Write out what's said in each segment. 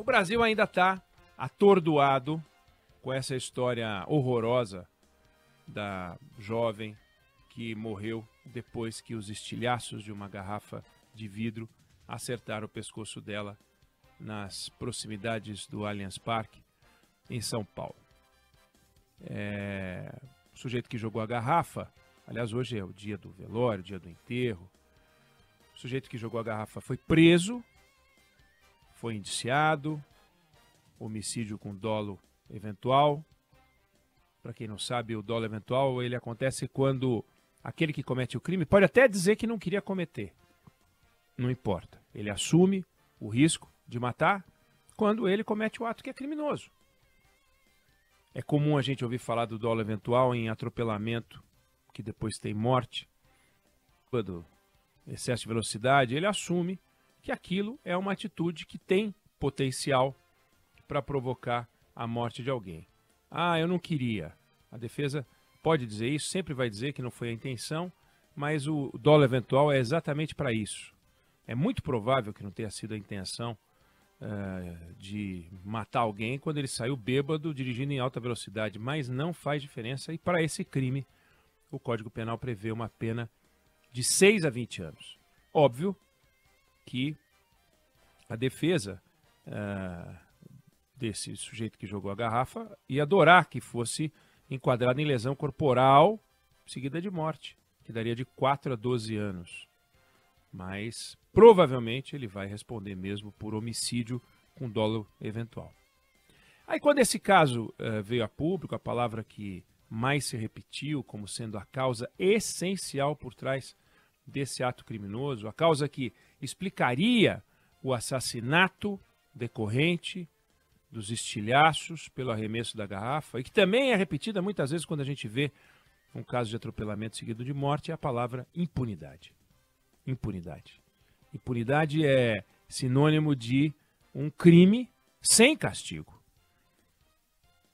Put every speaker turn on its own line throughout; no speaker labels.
O Brasil ainda está atordoado com essa história horrorosa da jovem que morreu depois que os estilhaços de uma garrafa de vidro acertaram o pescoço dela nas proximidades do Allianz Parque, em São Paulo. O sujeito que jogou a garrafa, aliás, hoje é o dia do velório, dia do enterro, o sujeito que jogou a garrafa foi preso, foi indiciado, homicídio com dolo eventual. Para quem não sabe, o dolo eventual ele acontece quando aquele que comete o crime pode até dizer que não queria cometer. Não importa. Ele assume o risco de matar quando ele comete o ato que é criminoso. É comum a gente ouvir falar do dolo eventual em atropelamento, que depois tem morte. Quando excesso de velocidade, ele assume que aquilo é uma atitude que tem potencial para provocar a morte de alguém. Ah, eu não queria. A defesa pode dizer isso, sempre vai dizer que não foi a intenção, mas o dolo eventual é exatamente para isso. É muito provável que não tenha sido a intenção de matar alguém quando ele saiu bêbado dirigindo em alta velocidade, mas não faz diferença e para esse crime o Código Penal prevê uma pena de 6 a 20 anos. Óbvio que a defesa desse sujeito que jogou a garrafa ia adorar que fosse enquadrado em lesão corporal seguida de morte, que daria de 4 a 12 anos. Mas provavelmente ele vai responder mesmo por homicídio com dolo eventual. Aí quando esse caso veio a público, a palavra que mais se repetiu como sendo a causa essencial por trás desse ato criminoso, a causa que explicaria o assassinato decorrente dos estilhaços pelo arremesso da garrafa, e que também é repetida muitas vezes quando a gente vê um caso de atropelamento seguido de morte, é a palavra impunidade. Impunidade. Impunidade é sinônimo de um crime sem castigo.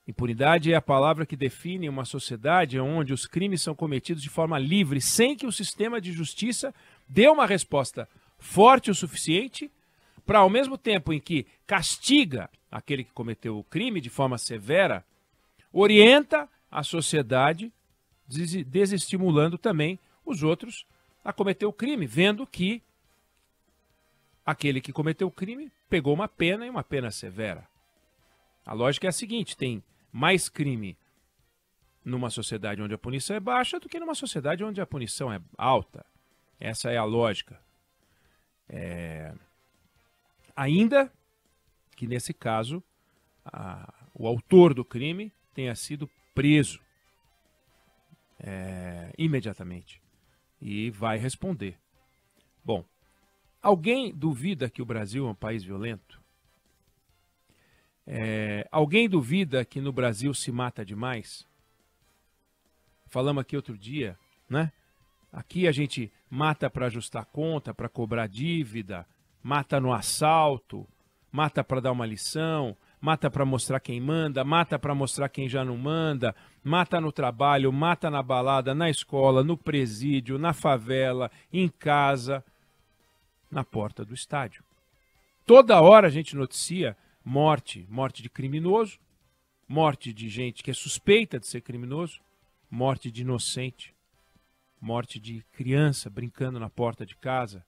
Impunidade é a palavra que define uma sociedade onde os crimes são cometidos de forma livre, sem que o sistema de justiça dê uma resposta forte o suficiente para, ao mesmo tempo em que castiga aquele que cometeu o crime de forma severa, orienta a sociedade, desestimulando também os outros a cometer o crime, vendo que aquele que cometeu o crime pegou uma pena e uma pena severa. A lógica é a seguinte: tem mais crime numa sociedade onde a punição é baixa do que numa sociedade onde a punição é alta. Essa é a lógica. Ainda que, nesse caso, o autor do crime tenha sido preso imediatamente e vai responder. Bom, alguém duvida que o Brasil é um país violento? Alguém duvida que no Brasil se mata demais? Falamos aqui outro dia, né? Aqui a gente mata para ajustar conta, para cobrar dívida, mata no assalto, mata para dar uma lição, mata para mostrar quem manda, mata para mostrar quem já não manda, mata no trabalho, mata na balada, na escola, no presídio, na favela, em casa, na porta do estádio. Toda hora a gente noticia morte de criminoso, morte de gente que é suspeita de ser criminoso, morte de inocente, morte de criança brincando na porta de casa.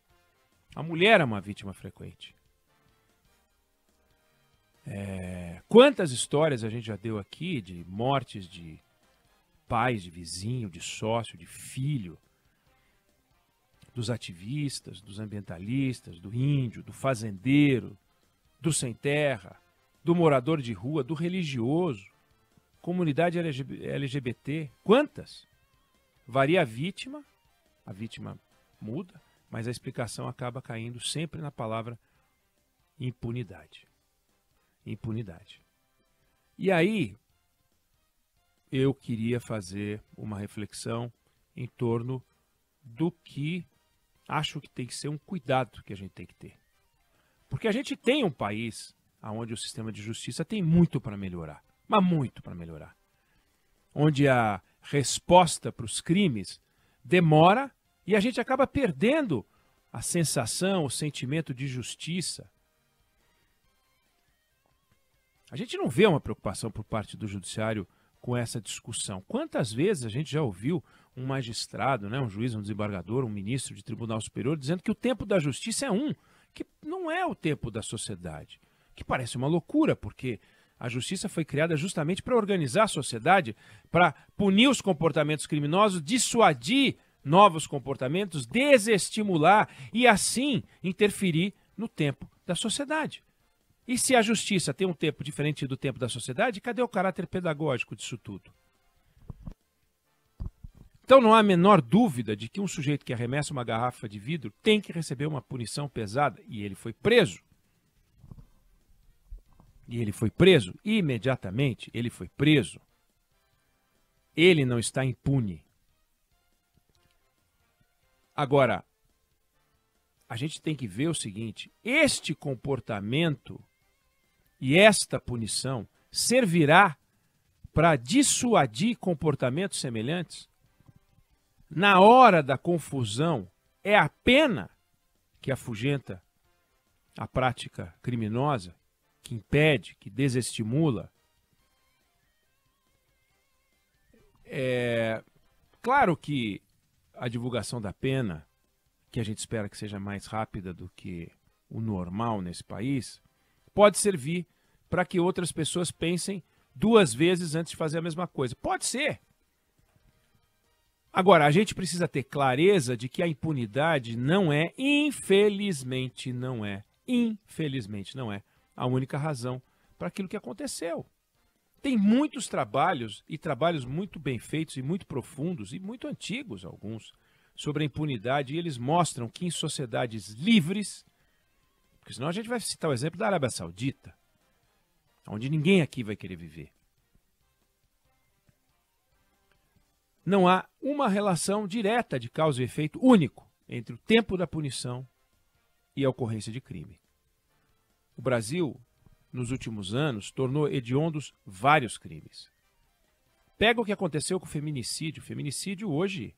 A mulher é uma vítima frequente. Quantas histórias a gente já deu aqui de mortes de pais, de vizinho, de sócio, de filho, dos ativistas, dos ambientalistas, do índio, do fazendeiro, do sem terra, do morador de rua, do religioso, comunidade LGBT. Quantas? Varia a vítima muda, mas a explicação acaba caindo sempre na palavra impunidade. Impunidade. E aí, eu queria fazer uma reflexão em torno do que acho que tem que ser um cuidado que a gente tem que ter. Porque a gente tem um país onde o sistema de justiça tem muito para melhorar, mas muito para melhorar. Onde a resposta para os crimes demora e a gente acaba perdendo a sensação, o sentimento de justiça. A gente não vê uma preocupação por parte do judiciário com essa discussão. Quantas vezes a gente já ouviu um magistrado, né, um juiz, um desembargador, um ministro de Tribunal Superior dizendo que o tempo da justiça é que não é o tempo da sociedade, que parece uma loucura, porque a justiça foi criada justamente para organizar a sociedade, para punir os comportamentos criminosos, dissuadir novos comportamentos, desestimular e assim interferir no tempo da sociedade. E se a justiça tem um tempo diferente do tempo da sociedade, cadê o caráter pedagógico disso tudo? Então não há a menor dúvida de que um sujeito que arremessa uma garrafa de vidro tem que receber uma punição pesada. E ele foi preso. E ele foi preso. Imediatamente ele foi preso. Ele não está impune. Agora, a gente tem que ver o seguinte: este comportamento e esta punição servirá para dissuadir comportamentos semelhantes? Na hora da confusão, é a pena que afugenta a prática criminosa, que impede, que desestimula? Claro que a divulgação da pena, que a gente espera que seja mais rápida do que o normal nesse país, pode servir para que outras pessoas pensem duas vezes antes de fazer a mesma coisa. Pode ser. Agora, a gente precisa ter clareza de que a impunidade não é, infelizmente não é a única razão para aquilo que aconteceu. Tem muitos trabalhos, e trabalhos muito bem feitos e muito profundos, e muito antigos alguns, sobre a impunidade, e eles mostram que em sociedades livres, porque senão a gente vai citar o exemplo da Arábia Saudita, onde ninguém aqui vai querer viver. Não há uma relação direta de causa e efeito único entre o tempo da punição e a ocorrência de crime. O Brasil, nos últimos anos, tornou hediondos vários crimes. Pega o que aconteceu com o feminicídio. O feminicídio hoje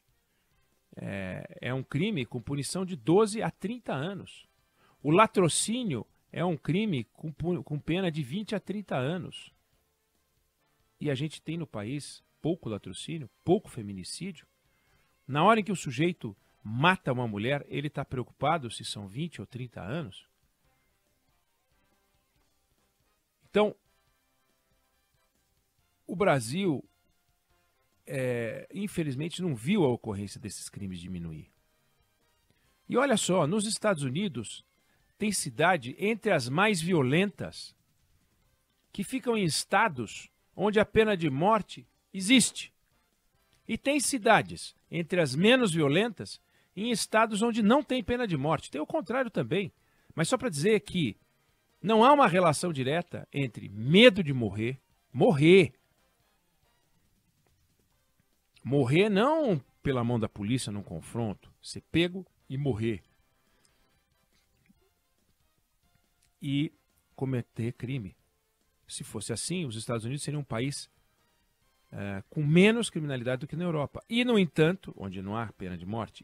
é um crime com punição de 12 a 30 anos. O latrocínio é um crime com pena de 20 a 30 anos. E a gente tem no país pouco latrocínio, pouco feminicídio. Na hora em que o sujeito mata uma mulher, ele está preocupado se são 20 ou 30 anos? Então, o Brasil, infelizmente, não viu a ocorrência desses crimes diminuir. E olha só, nos Estados Unidos, tem cidade entre as mais violentas que ficam em estados onde a pena de morte existe. E tem cidades entre as menos violentas em estados onde não tem pena de morte. Tem o contrário também. Mas só para dizer que não há uma relação direta entre medo de morrer não pela mão da polícia num confronto, ser pego e morrer, e cometer crime. Se fosse assim, os Estados Unidos seriam um país com menos criminalidade do que na Europa. E, no entanto, onde não há pena de morte,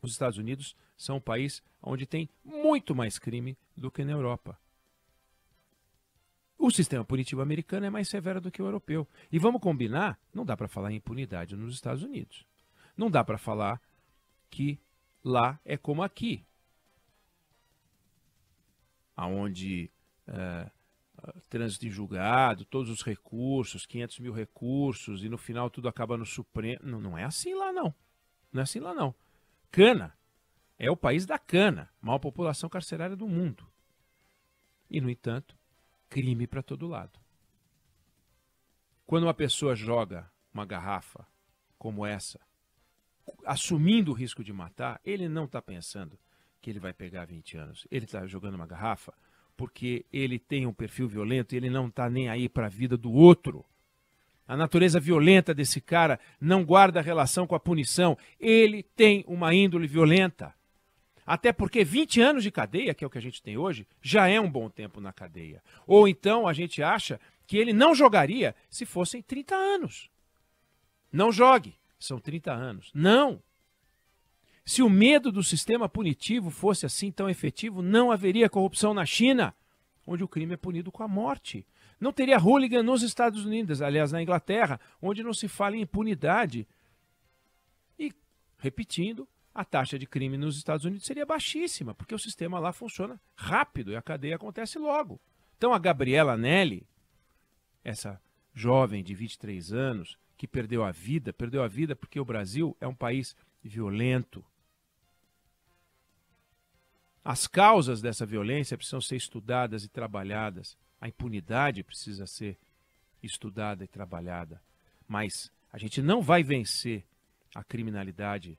os Estados Unidos são um país onde tem muito mais crime do que na Europa. O sistema punitivo americano é mais severo do que o europeu. E vamos combinar, não dá para falar em impunidade nos Estados Unidos. Não dá para falar que lá é como aqui, onde trânsito em julgado, todos os recursos, 500 mil recursos, e no final tudo acaba no Supremo. Não, não é assim lá, não. Não é assim lá, não. Cana é o país da cana, maior população carcerária do mundo. E, no entanto, crime para todo lado. Quando uma pessoa joga uma garrafa como essa, assumindo o risco de matar, ele não está pensando que ele vai pegar 20 anos. Ele está jogando uma garrafa porque ele tem um perfil violento e ele não está nem aí para a vida do outro. A natureza violenta desse cara não guarda relação com a punição. Ele tem uma índole violenta. Até porque 20 anos de cadeia, que é o que a gente tem hoje, já é um bom tempo na cadeia. Ou então a gente acha que ele não jogaria se fossem 30 anos. Não jogue, são 30 anos. Não! Se o medo do sistema punitivo fosse assim tão efetivo, não haveria corrupção na China. onde o crime é punido com a morte. Não teria hooligan nos Estados Unidos, aliás, na Inglaterra, onde não se fala em impunidade. E, repetindo, a taxa de crime nos Estados Unidos seria baixíssima, porque o sistema lá funciona rápido e a cadeia acontece logo. Então, a Gabriela Nelly, essa jovem de 23 anos, que perdeu a vida porque o Brasil é um país violento. As causas dessa violência precisam ser estudadas e trabalhadas. A impunidade precisa ser estudada e trabalhada. Mas a gente não vai vencer a criminalidade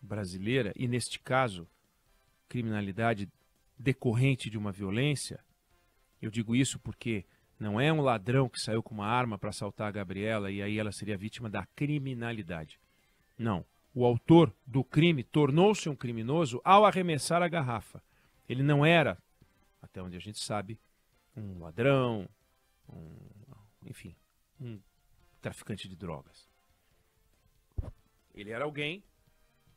brasileira, e neste caso, criminalidade decorrente de uma violência. Eu digo isso porque não é um ladrão que saiu com uma arma para assaltar a Gabriela e aí ela seria vítima da criminalidade. Não. O autor do crime tornou-se um criminoso ao arremessar a garrafa. Ele não era, até onde a gente sabe, um ladrão, enfim, um traficante de drogas. Ele era alguém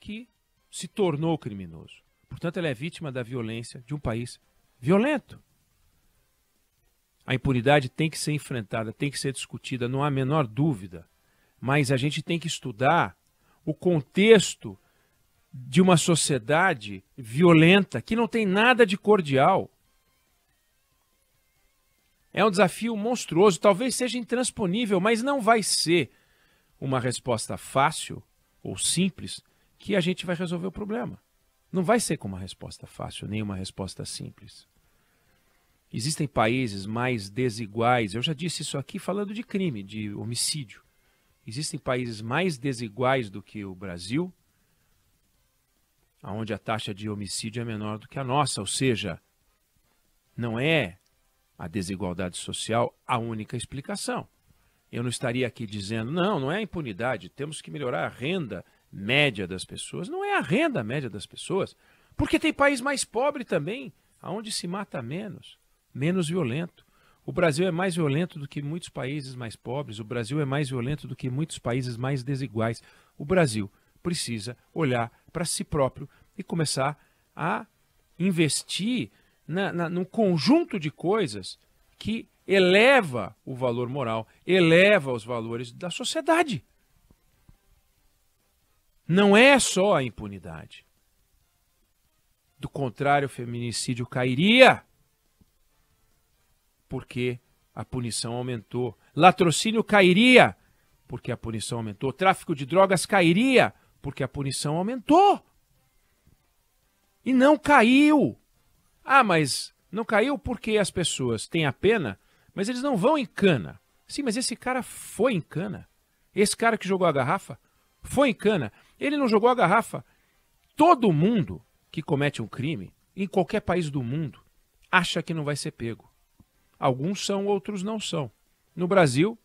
que se tornou criminoso. Portanto, ele é vítima da violência de um país violento. A impunidade tem que ser enfrentada, tem que ser discutida, não há a menor dúvida. Mas a gente tem que estudar o contexto de uma sociedade violenta que não tem nada de cordial. É um desafio monstruoso, talvez seja intransponível, mas não vai ser uma resposta fácil ou simples que a gente vai resolver o problema. Não vai ser com uma resposta fácil, nem uma resposta simples. Existem países mais desiguais, eu já disse isso aqui falando de crime, de homicídio. Existem países mais desiguais do que o Brasil, onde a taxa de homicídio é menor do que a nossa, ou seja, não é a desigualdade social a única explicação. Eu não estaria aqui dizendo, não é a impunidade, temos que melhorar a renda média das pessoas. Não é a renda média das pessoas, porque tem país mais pobre também, onde se mata menos violento. O Brasil é mais violento do que muitos países mais pobres, o Brasil é mais violento do que muitos países mais desiguais. O Brasil precisa olhar para si próprio e começar a investir num conjunto de coisas que eleva o valor moral, eleva os valores da sociedade. Não é só a impunidade. Do contrário, o feminicídio cairia, porque a punição aumentou. Latrocínio cairia, porque a punição aumentou. Tráfico de drogas cairia, porque a punição aumentou. E não caiu. Ah, mas não caiu porque as pessoas têm a pena, mas eles não vão em cana. Sim, mas esse cara foi em cana. Esse cara que jogou a garrafa foi em cana. Ele não jogou a garrafa. Todo mundo que comete um crime, em qualquer país do mundo, acha que não vai ser pego. Alguns são, outros não são. No Brasil,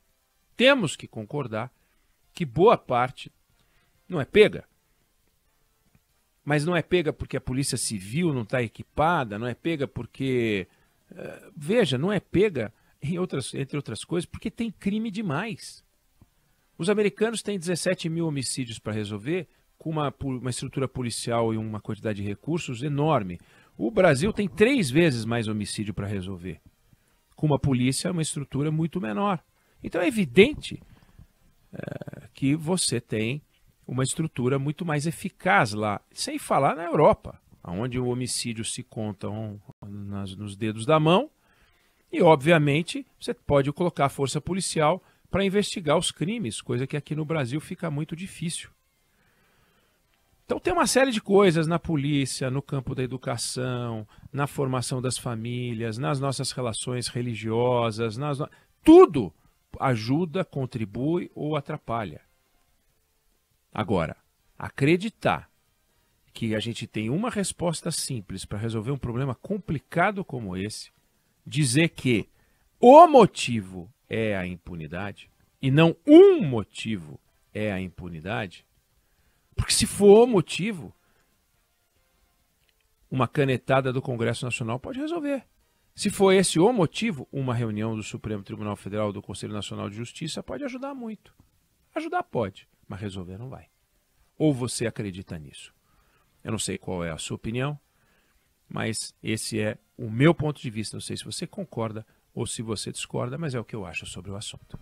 temos que concordar que boa parte não é pega. Mas não é pega porque a polícia civil não está equipada, não é pega porque... veja, não é pega, entre outras coisas, porque tem crime demais. Os americanos têm 17 mil homicídios para resolver, com uma estrutura policial e uma quantidade de recursos enorme. O Brasil tem 3 vezes mais homicídio para resolver, com uma polícia, uma estrutura muito menor. Então é evidente que você tem uma estrutura muito mais eficaz lá, sem falar na Europa, onde o homicídio se conta nos dedos da mão e, obviamente, você pode colocar a força policial para investigar os crimes, coisa que aqui no Brasil fica muito difícil. Então tem uma série de coisas na polícia, no campo da educação, na formação das famílias, nas nossas relações religiosas, tudo ajuda, contribui ou atrapalha. Agora, acreditar que a gente tem uma resposta simples para resolver um problema complicado como esse, dizer que o motivo é a impunidade e não um motivo é a impunidade, porque se for o motivo, uma canetada do Congresso Nacional pode resolver. Se for esse o motivo, uma reunião do Supremo Tribunal Federal ou do Conselho Nacional de Justiça pode ajudar muito. Ajudar pode, mas resolver não vai. Ou você acredita nisso? Eu não sei qual é a sua opinião, mas esse é o meu ponto de vista. Não sei se você concorda ou se você discorda, mas é o que eu acho sobre o assunto.